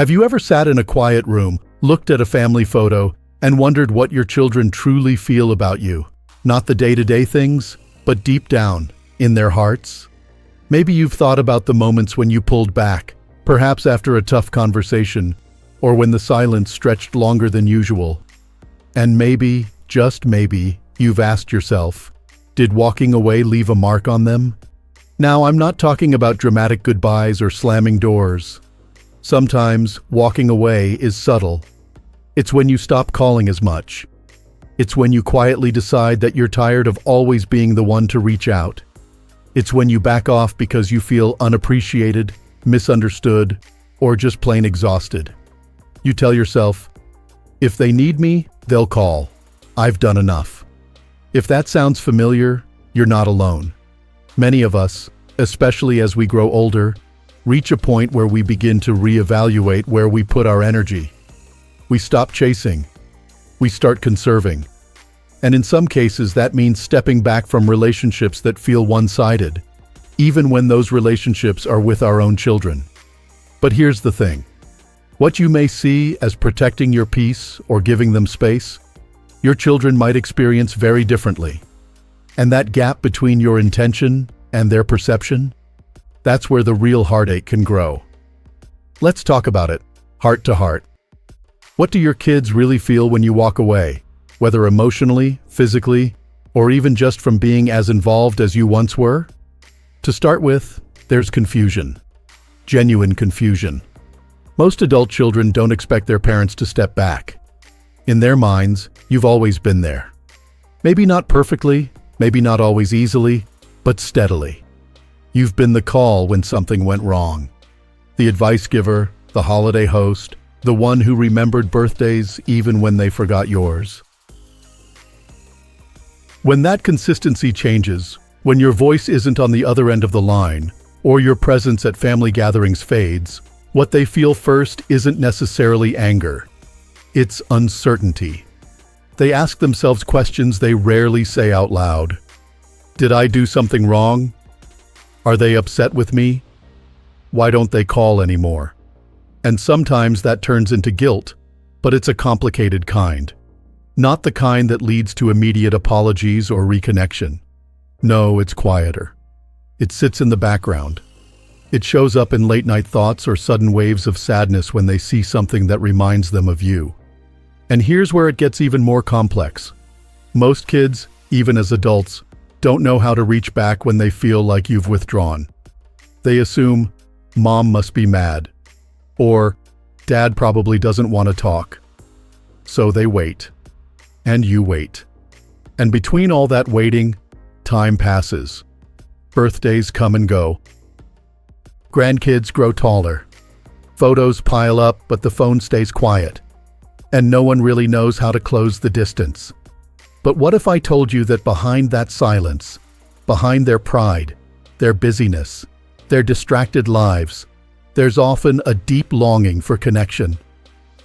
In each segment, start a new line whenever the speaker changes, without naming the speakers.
Have you ever sat in a quiet room, looked at a family photo, and wondered what your children truly feel about you? Not the day-to-day things, but deep down, in their hearts? Maybe you've thought about the moments when you pulled back, perhaps after a tough conversation, or when the silence stretched longer than usual. And maybe, just maybe, you've asked yourself, did walking away leave a mark on them? Now, I'm not talking about dramatic goodbyes or slamming doors. Sometimes, walking away is subtle. It's when you stop calling as much. It's when you quietly decide that you're tired of always being the one to reach out. It's when you back off because you feel unappreciated, misunderstood, or just plain exhausted. You tell yourself, if they need me, they'll call. I've done enough. If that sounds familiar, you're not alone. Many of us, especially as we grow older, reach a point where we begin to reevaluate where we put our energy. We stop chasing. We start conserving. And in some cases, that means stepping back from relationships that feel one-sided, even when those relationships are with our own children. But here's the thing. What you may see as protecting your peace or giving them space, your children might experience very differently. And that gap between your intention and their perception, that's where the real heartache can grow. Let's talk about it, heart to heart. What do your kids really feel when you walk away, whether emotionally, physically, or even just from being as involved as you once were? To start with, there's confusion. Genuine confusion. Most adult children don't expect their parents to step back. In their minds, you've always been there. Maybe not perfectly, maybe not always easily, but steadily. You've been the call when something went wrong. The advice giver, the holiday host, the one who remembered birthdays even when they forgot yours. When that consistency changes, when your voice isn't on the other end of the line, or your presence at family gatherings fades, what they feel first isn't necessarily anger. It's uncertainty. They ask themselves questions they rarely say out loud. Did I do something wrong? Are they upset with me? Why don't they call anymore? And sometimes that turns into guilt, but it's a complicated kind. Not the kind that leads to immediate apologies or reconnection. No, it's quieter. It sits in the background. It shows up in late-night thoughts or sudden waves of sadness when they see something that reminds them of you. And here's where it gets even more complex. Most kids, even as adults, don't know how to reach back when they feel like you've withdrawn. They assume, Mom must be mad. Or, Dad probably doesn't want to talk. So they wait. And you wait. And between all that waiting, time passes. Birthdays come and go. Grandkids grow taller. Photos pile up, but the phone stays quiet. And no one really knows how to close the distance. But what if I told you that behind that silence, behind their pride, their busyness, their distracted lives, there's often a deep longing for connection.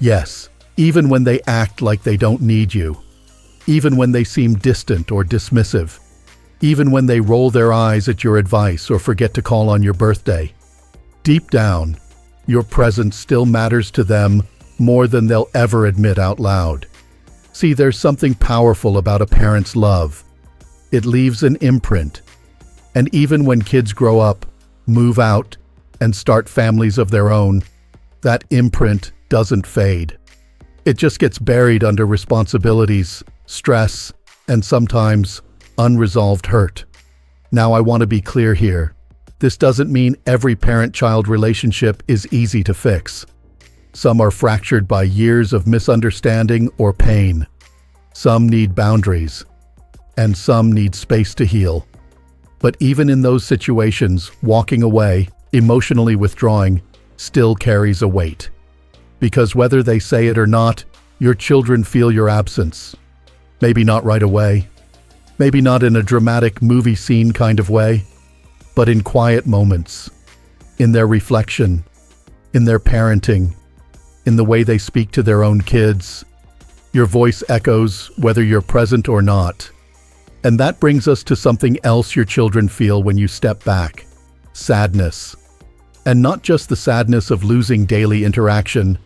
Yes, even when they act like they don't need you. Even when they seem distant or dismissive. Even when they roll their eyes at your advice or forget to call on your birthday. Deep down, your presence still matters to them more than they'll ever admit out loud. See, there's something powerful about a parent's love. It leaves an imprint. And even when kids grow up, move out, and start families of their own, that imprint doesn't fade. It just gets buried under responsibilities, stress, and sometimes unresolved hurt. Now, I want to be clear here. This doesn't mean every parent-child relationship is easy to fix. Some are fractured by years of misunderstanding or pain. Some need boundaries, and some need space to heal. But even in those situations, walking away, emotionally withdrawing, still carries a weight. Because whether they say it or not, your children feel your absence. Maybe not right away. Maybe not in a dramatic movie scene kind of way, but in quiet moments, in their reflection, in their parenting, in the way they speak to their own kids. Your voice echoes whether you're present or not. And that brings us to something else your children feel when you step back. Sadness. And not just the sadness of losing daily interaction,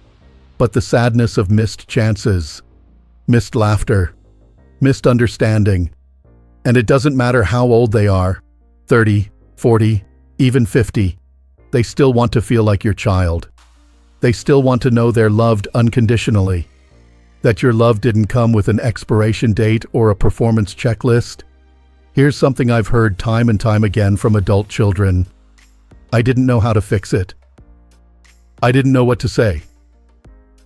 but the sadness of missed chances, missed laughter, missed understanding. And it doesn't matter how old they are, 30, 40, even 50, they still want to feel like your child. They still want to know they're loved unconditionally, that your love didn't come with an expiration date or a performance checklist. Here's something I've heard time and time again from adult children. I didn't know how to fix it. I didn't know what to say.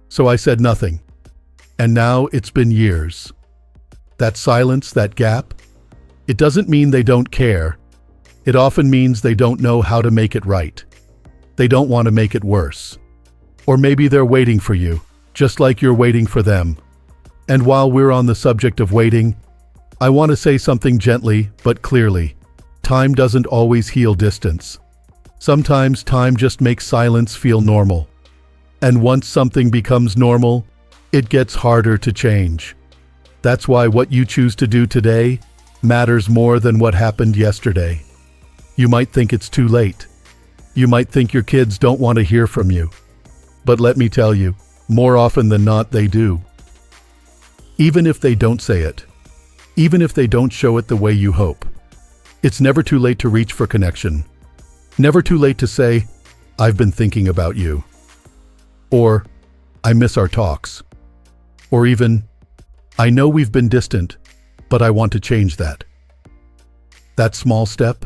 So I said nothing. And now it's been years. That silence, that gap, it doesn't mean they don't care. It often means they don't know how to make it right. They don't want to make it worse. Or maybe they're waiting for you, just like you're waiting for them. And while we're on the subject of waiting, I want to say something gently but clearly. Time doesn't always heal distance. Sometimes time just makes silence feel normal. And once something becomes normal, it gets harder to change. That's why what you choose to do today matters more than what happened yesterday. You might think it's too late. You might think your kids don't want to hear from you. But let me tell you, more often than not, they do. Even if they don't say it. Even if they don't show it the way you hope. It's never too late to reach for connection. Never too late to say, I've been thinking about you. Or, I miss our talks. Or even, I know we've been distant, but I want to change that. That small step,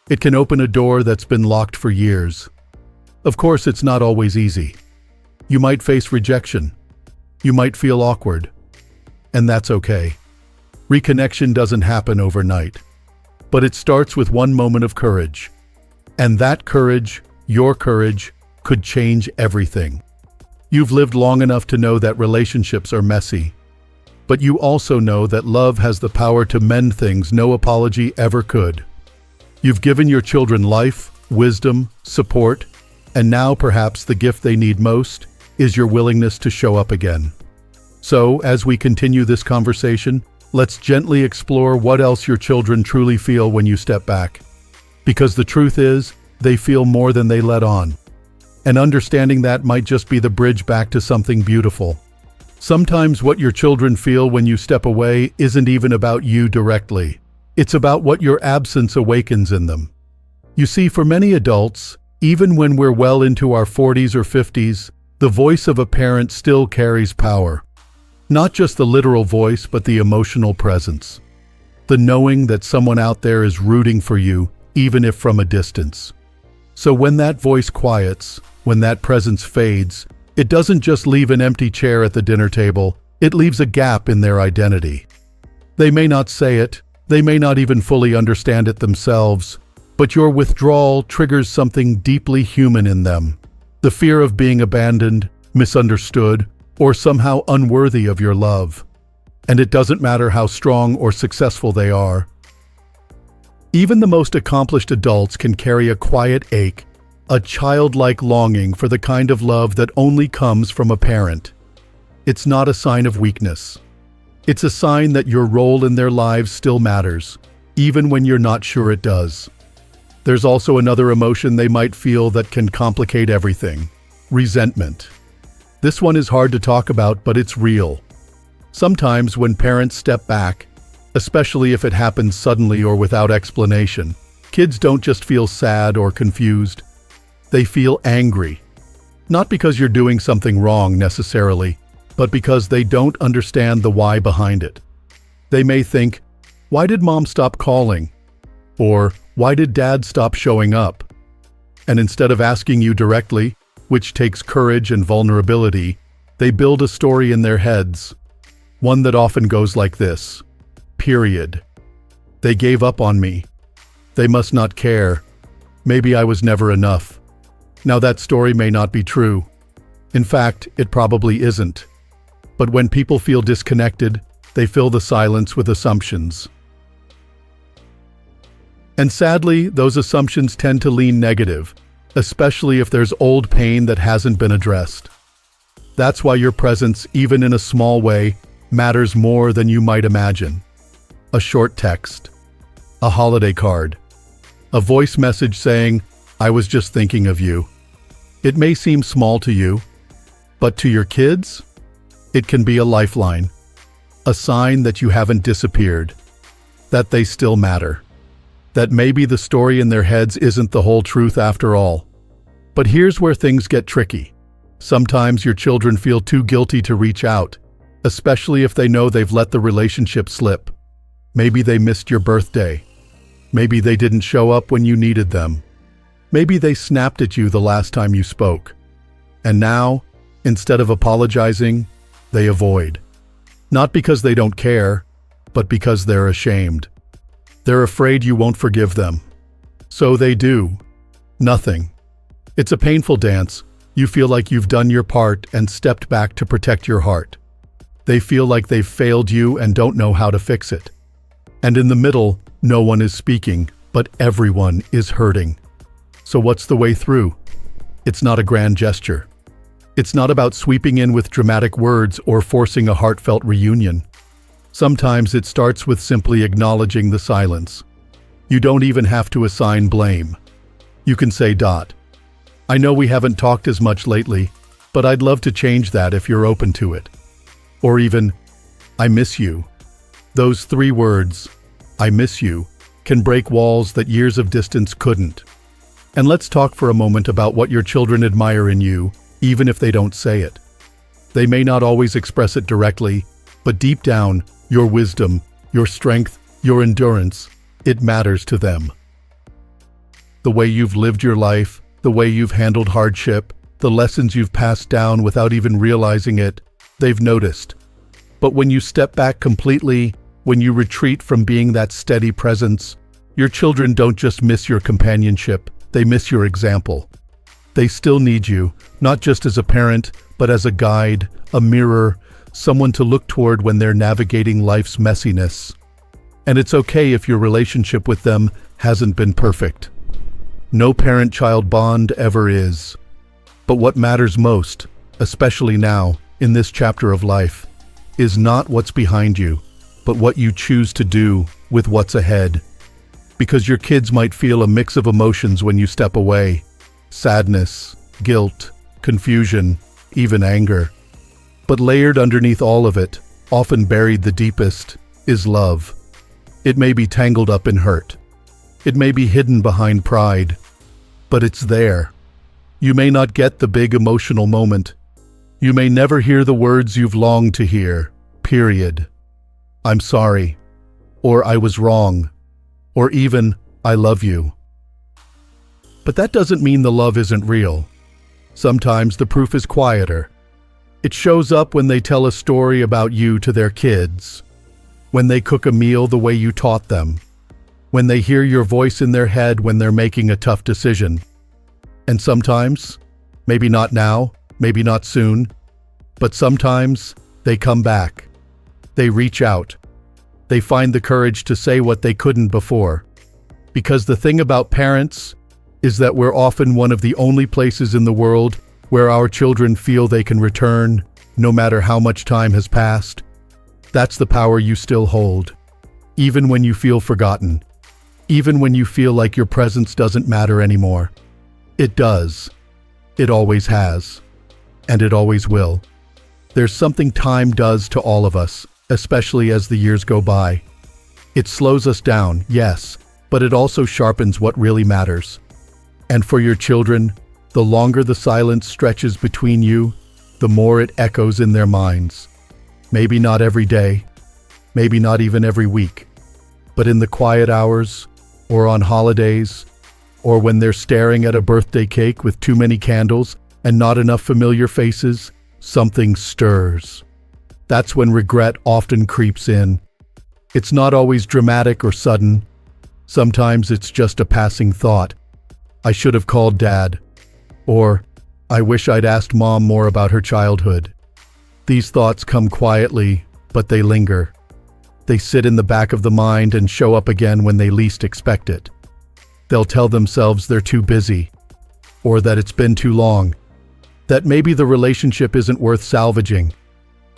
it can open a door that's been locked for years. Of course, it's not always easy. You might face rejection. You might feel awkward. And that's okay. Reconnection doesn't happen overnight. But it starts with one moment of courage. And that courage, your courage, could change everything. You've lived long enough to know that relationships are messy. But you also know that love has the power to mend things no apology ever could. You've given your children life, wisdom, support, and now perhaps the gift they need most is your willingness to show up again. So, as we continue this conversation, let's gently explore what else your children truly feel when you step back. Because the truth is, they feel more than they let on. And understanding that might just be the bridge back to something beautiful. Sometimes what your children feel when you step away isn't even about you directly. It's about what your absence awakens in them. You see, for many adults, even when we're well into our 40s or 50s, the voice of a parent still carries power. Not just the literal voice, but the emotional presence. The knowing that someone out there is rooting for you, even if from a distance. So when that voice quiets, when that presence fades, it doesn't just leave an empty chair at the dinner table, it leaves a gap in their identity. They may not say it, they may not even fully understand it themselves, but your withdrawal triggers something deeply human in them. The fear of being abandoned, misunderstood, or somehow unworthy of your love. And it doesn't matter how strong or successful they are. Even the most accomplished adults can carry a quiet ache, a childlike longing for the kind of love that only comes from a parent. It's not a sign of weakness. It's a sign that your role in their lives still matters, even when you're not sure it does. There's also another emotion they might feel that can complicate everything: resentment. This one is hard to talk about, but it's real. Sometimes when parents step back, especially if it happens suddenly or without explanation, kids don't just feel sad or confused. They feel angry. Not because you're doing something wrong necessarily, but because they don't understand the why behind it. They may think, why did mom stop calling? Or why did dad stop showing up? And instead of asking you directly, which takes courage and vulnerability, they build a story in their heads. One that often goes like this: period. They gave up on me. They must not care. Maybe I was never enough. Now that story may not be true. In fact, it probably isn't. But when people feel disconnected, they fill the silence with assumptions. And sadly, those assumptions tend to lean negative, especially if there's old pain that hasn't been addressed. That's why your presence, even in a small way, matters more than you might imagine. A short text, a holiday card, a voice message saying, I was just thinking of you. It may seem small to you, but to your kids, it can be a lifeline, a sign that you haven't disappeared, that they still matter, that maybe the story in their heads isn't the whole truth after all. But here's where things get tricky. Sometimes your children feel too guilty to reach out, especially if they know they've let the relationship slip. Maybe they missed your birthday. Maybe they didn't show up when you needed them. Maybe they snapped at you the last time you spoke. And now, instead of apologizing, they avoid. Not because they don't care, but because they're ashamed. They're afraid you won't forgive them. So they do. Nothing. It's a painful dance. You feel like you've done your part and stepped back to protect your heart. They feel like they've failed you and don't know how to fix it. And in the middle, no one is speaking, but everyone is hurting. So what's the way through? It's not a grand gesture. It's not about sweeping in with dramatic words or forcing a heartfelt reunion. Sometimes it starts with simply acknowledging the silence. You don't even have to assign blame. You can say, I know we haven't talked as much lately, but I'd love to change that if you're open to it. Or even, I miss you. Those 3 words, I miss you, can break walls that years of distance couldn't. And let's talk for a moment about what your children admire in you, even if they don't say it. They may not always express it directly, but deep down, your wisdom, your strength, your endurance, it matters to them. The way you've lived your life, the way you've handled hardship, the lessons you've passed down without even realizing it, they've noticed. But when you step back completely, when you retreat from being that steady presence, your children don't just miss your companionship, they miss your example. They still need you, not just as a parent, but as a guide, a mirror, someone to look toward when they're navigating life's messiness. And it's okay if your relationship with them hasn't been perfect. No parent-child bond ever is. But what matters most, especially now, in this chapter of life, is not what's behind you, but what you choose to do with what's ahead. Because your kids might feel a mix of emotions when you step away. Sadness, guilt, confusion, even anger. But layered underneath all of it, often buried the deepest, is love. It may be tangled up in hurt. It may be hidden behind pride, but it's there. You may not get the big emotional moment. You may never hear the words you've longed to hear, period. I'm sorry, or I was wrong, or even, I love you. But that doesn't mean the love isn't real. Sometimes the proof is quieter. It shows up when they tell a story about you to their kids, when they cook a meal the way you taught them, when they hear your voice in their head when they're making a tough decision. And sometimes, maybe not now, maybe not soon, but sometimes they come back. They reach out. They find the courage to say what they couldn't before. Because the thing about parents is that we're often one of the only places in the world where our children feel they can return, no matter how much time has passed. That's the power you still hold, even when you feel forgotten, even when you feel like your presence doesn't matter anymore. It does. It always has. And it always will. There's something time does to all of us, especially as the years go by. It slows us down, yes, but it also sharpens what really matters. And for your children, the longer the silence stretches between you, the more it echoes in their minds. Maybe not every day, maybe not even every week, but in the quiet hours, or on holidays, or when they're staring at a birthday cake with too many candles and not enough familiar faces, something stirs. That's when regret often creeps in. It's not always dramatic or sudden. Sometimes it's just a passing thought. I should have called Dad. Or, I wish I'd asked Mom more about her childhood. These thoughts come quietly, but they linger. They sit in the back of the mind and show up again when they least expect it. They'll tell themselves they're too busy, or that it's been too long, that maybe the relationship isn't worth salvaging.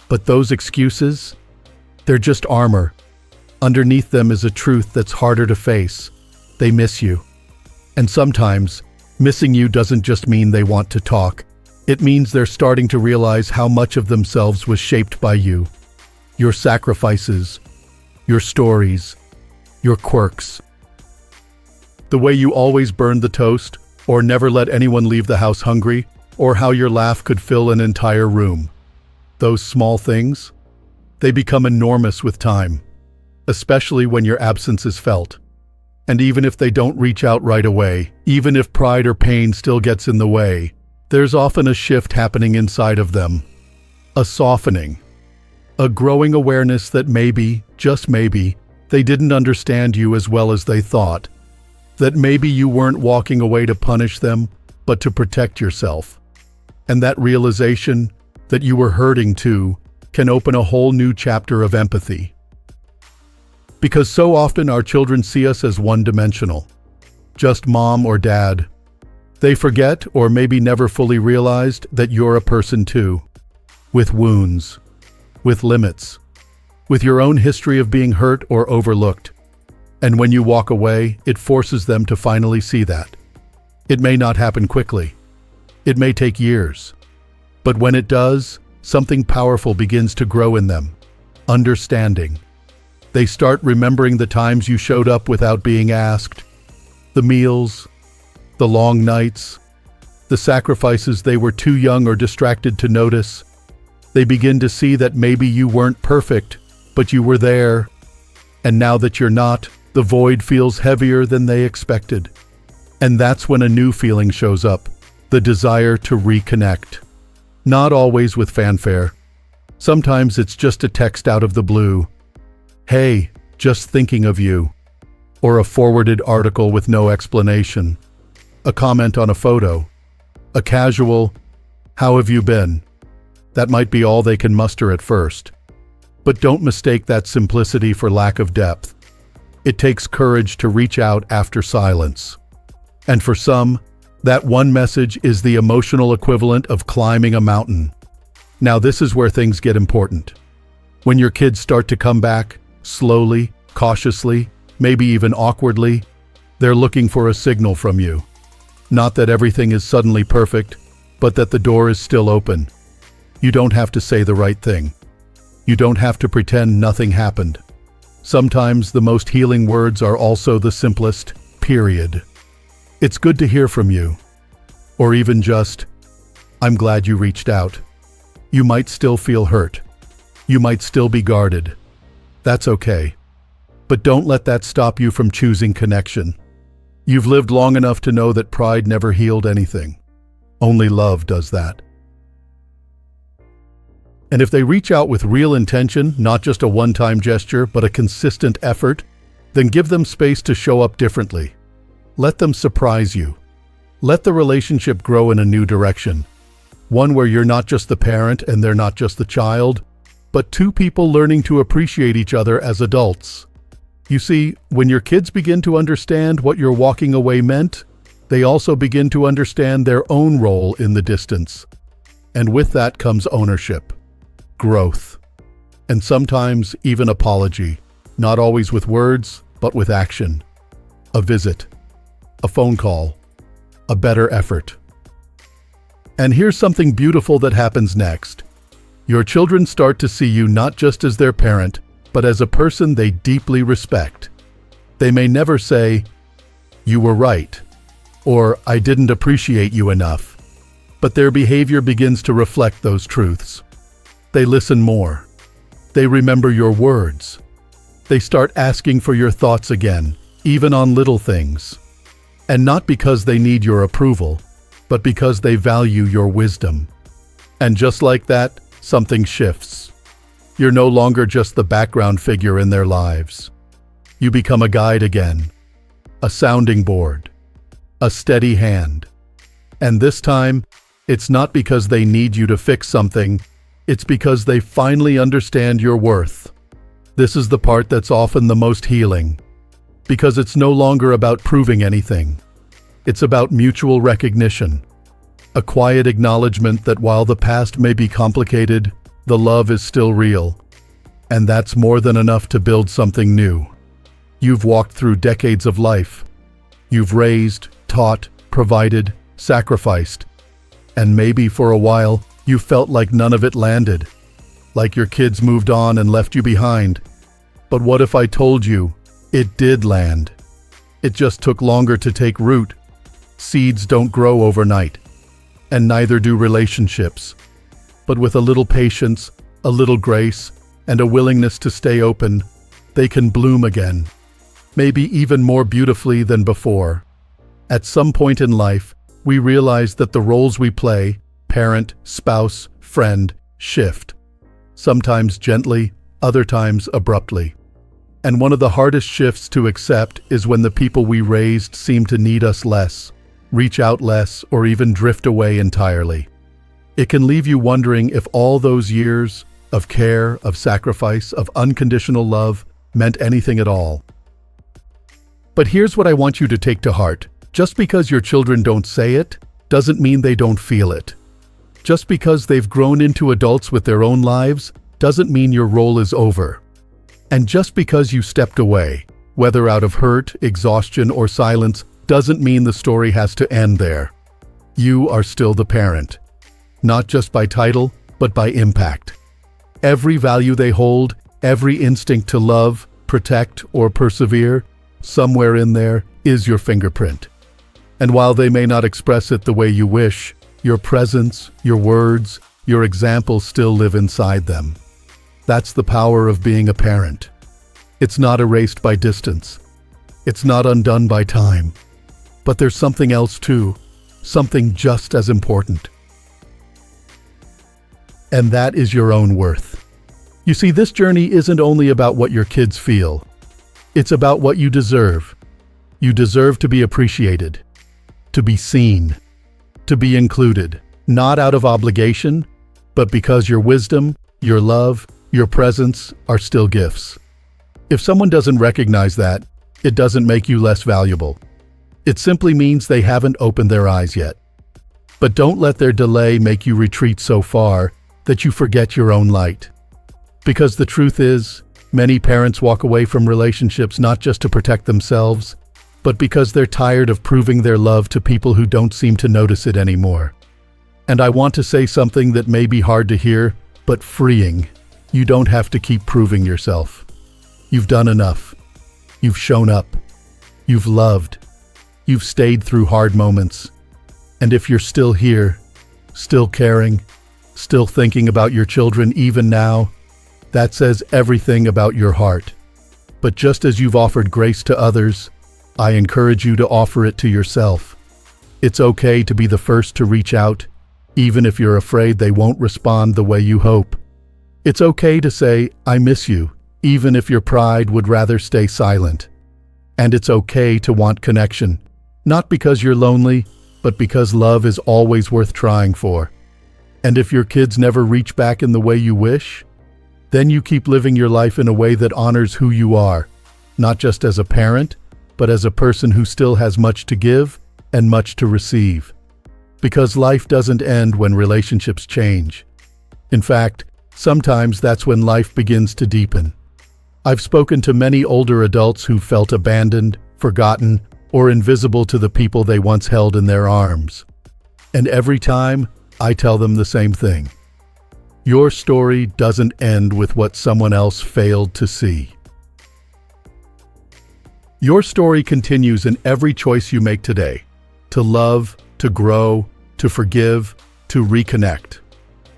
But those excuses, they're just armor. Underneath them is a truth that's harder to face. They miss you. And sometimes, Missing you doesn't just mean they want to talk. It means they're starting to realize how much of themselves was shaped by you. Your sacrifices, your stories, your quirks. The way you always burned the toast, or never let anyone leave the house hungry, or how your laugh could fill an entire room. Those small things, they become enormous with time, especially when your absence is felt. And even if they don't reach out right away, even if pride or pain still gets in the way, there's often a shift happening inside of them. A softening. A growing awareness that maybe, just maybe, they didn't understand you as well as they thought. That maybe you weren't walking away to punish them, but to protect yourself. And that realization that you were hurting too can open a whole new chapter of empathy. Because so often our children see us as one-dimensional. Just mom or dad. They forget, or maybe never fully realized, that you're a person too. With wounds. With limits. With your own history of being hurt or overlooked. And when you walk away, it forces them to finally see that. It may not happen quickly. It may take years. But when it does, something powerful begins to grow in them. Understanding. They start remembering the times you showed up without being asked. The meals, the long nights, the sacrifices they were too young or distracted to notice. They begin to see that maybe you weren't perfect, but you were there. And now that you're not, the void feels heavier than they expected. And that's when a new feeling shows up, the desire to reconnect. Not always with fanfare. Sometimes it's just a text out of the blue. Hey, just thinking of you. Or a forwarded article with no explanation. A comment on a photo. A casual, "How have you been?" That might be all they can muster at first. But don't mistake that simplicity for lack of depth. It takes courage to reach out after silence. And for some, that one message is the emotional equivalent of climbing a mountain. Now this is where things get important. When your kids start to come back, slowly, cautiously, maybe even awkwardly, they're looking for a signal from you. Not that everything is suddenly perfect, but that the door is still open. You don't have to say the right thing. You don't have to pretend nothing happened. Sometimes the most healing words are also the simplest, period. It's good to hear from you. Or even just, "I'm glad you reached out." You might still feel hurt. You might still be guarded. That's okay. But don't let that stop you from choosing connection. You've lived long enough to know that pride never healed anything. Only love does that. And if they reach out with real intention, not just a one-time gesture, but a consistent effort, then give them space to show up differently. Let them surprise you. Let the relationship grow in a new direction. One where you're not just the parent and they're not just the child, but two people learning to appreciate each other as adults. You see, when your kids begin to understand what your walking away meant, they also begin to understand their own role in the distance. And with that comes ownership, growth, and sometimes even apology, not always with words, but with action. A visit, a phone call, a better effort. And here's something beautiful that happens next. Your children start to see you not just as their parent, but as a person they deeply respect. They may never say, "You were right," or "I didn't appreciate you enough," but their behavior begins to reflect those truths. They listen more. They remember your words. They start asking for your thoughts again, even on little things. And not because they need your approval, but because they value your wisdom. And just like that, something shifts. You're no longer just the background figure in their lives. You become a guide again, a sounding board, a steady hand. And this time, it's not because they need you to fix something, it's because they finally understand your worth. This is the part that's often the most healing, because it's no longer about proving anything. It's about mutual recognition. A quiet acknowledgement that while the past may be complicated, the love is still real. And that's more than enough to build something new. You've walked through decades of life. You've raised, taught, provided, sacrificed. And maybe for a while, you felt like none of it landed, like your kids moved on and left you behind. But what if I told you it did land? It just took longer to take root. Seeds don't grow overnight, and neither do relationships. But with a little patience, a little grace, and a willingness to stay open, they can bloom again, maybe even more beautifully than before. At some point in life, we realize that the roles we play, parent, spouse, friend, shift. Sometimes gently, other times abruptly. And one of the hardest shifts to accept is when the people we raised seem to need us less, reach out less, or even drift away entirely. It can leave you wondering if all those years of care, of sacrifice, of unconditional love meant anything at all. But here's what I want you to take to heart. Just because your children don't say it, doesn't mean they don't feel it. Just because they've grown into adults with their own lives, doesn't mean your role is over. And just because you stepped away, whether out of hurt, exhaustion, or silence, doesn't mean the story has to end there. You are still the parent. Not just by title, but by impact. Every value they hold, every instinct to love, protect, or persevere, somewhere in there is your fingerprint. And while they may not express it the way you wish, your presence, your words, your example still live inside them. That's the power of being a parent. It's not erased by distance. It's not undone by time. But there's something else too, something just as important. And that is your own worth. You see, this journey isn't only about what your kids feel. It's about what you deserve. You deserve to be appreciated, to be seen, to be included, not out of obligation, but because your wisdom, your love, your presence are still gifts. If someone doesn't recognize that, it doesn't make you less valuable. It simply means they haven't opened their eyes yet. But don't let their delay make you retreat so far that you forget your own light. Because the truth is, many parents walk away from relationships not just to protect themselves, but because they're tired of proving their love to people who don't seem to notice it anymore. And I want to say something that may be hard to hear, but freeing. You don't have to keep proving yourself. You've done enough. You've shown up. You've loved. You've stayed through hard moments. And if you're still here, still caring, still thinking about your children even now, that says everything about your heart. But just as you've offered grace to others, I encourage you to offer it to yourself. It's okay to be the first to reach out, even if you're afraid they won't respond the way you hope. It's okay to say, "I miss you," even if your pride would rather stay silent. And it's okay to want connection, not because you're lonely, but because love is always worth trying for. And if your kids never reach back in the way you wish, then you keep living your life in a way that honors who you are, not just as a parent, but as a person who still has much to give and much to receive. Because life doesn't end when relationships change. In fact, sometimes that's when life begins to deepen. I've spoken to many older adults who felt abandoned, forgotten, or invisible to the people they once held in their arms. And every time, I tell them the same thing. Your story doesn't end with what someone else failed to see. Your story continues in every choice you make today. To love, to grow, to forgive, to reconnect.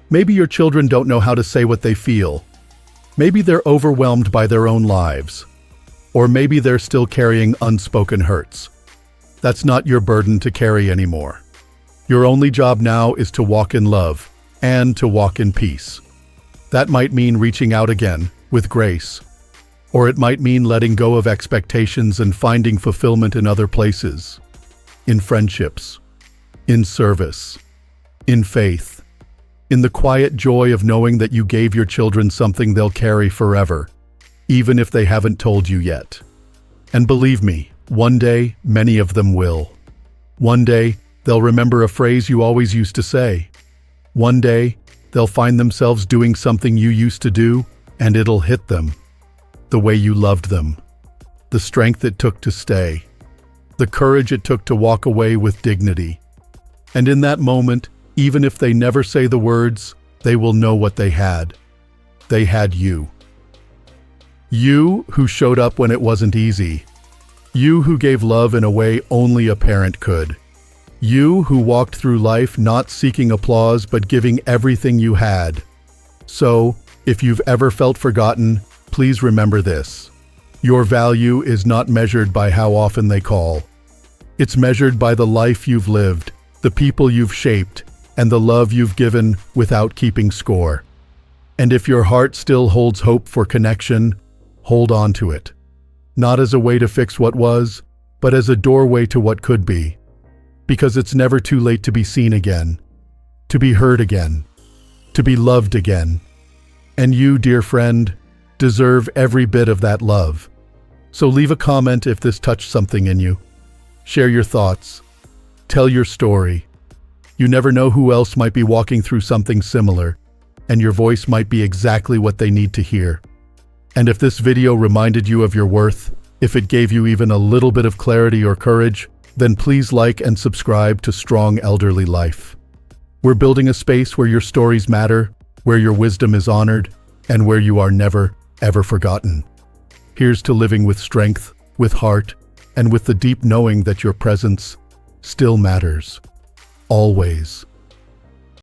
Maybe your children don't know how to say what they feel. Maybe they're overwhelmed by their own lives. Or maybe they're still carrying unspoken hurts. That's not your burden to carry anymore. Your only job now is to walk in love and to walk in peace. That might mean reaching out again with grace. Or it might mean letting go of expectations and finding fulfillment in other places. In friendships. In service. In faith. In the quiet joy of knowing that you gave your children something they'll carry forever, even if they haven't told you yet. And believe me, one day, many of them will. One day, they'll remember a phrase you always used to say. One day, they'll find themselves doing something you used to do, and it'll hit them. The way you loved them. The strength it took to stay. the courage it took to walk away with dignity. And in that moment, even if they never say the words, they will know what they had. They had you. You who showed up when it wasn't easy. You who gave love in a way only a parent could. You who walked through life not seeking applause but giving everything you had. So, if you've ever felt forgotten, please remember this. Your value is not measured by how often they call. It's measured by the life you've lived, the people you've shaped, and the love you've given without keeping score. And if your heart still holds hope for connection, hold on to it. Not as a way to fix what was, but as a doorway to what could be. Because it's never too late to be seen again, to be heard again, to be loved again. And you, dear friend, deserve every bit of that love. So leave a comment if this touched something in you. Share your thoughts. Tell your story. You never know who else might be walking through something similar, and your voice might be exactly what they need to hear. And if this video reminded you of your worth, if it gave you even a little bit of clarity or courage, then please like and subscribe to Strong Elderly Life. We're building a space where your stories matter, where your wisdom is honored, and where you are never, ever forgotten. Here's to living with strength, with heart, and with the deep knowing that your presence still matters. Always.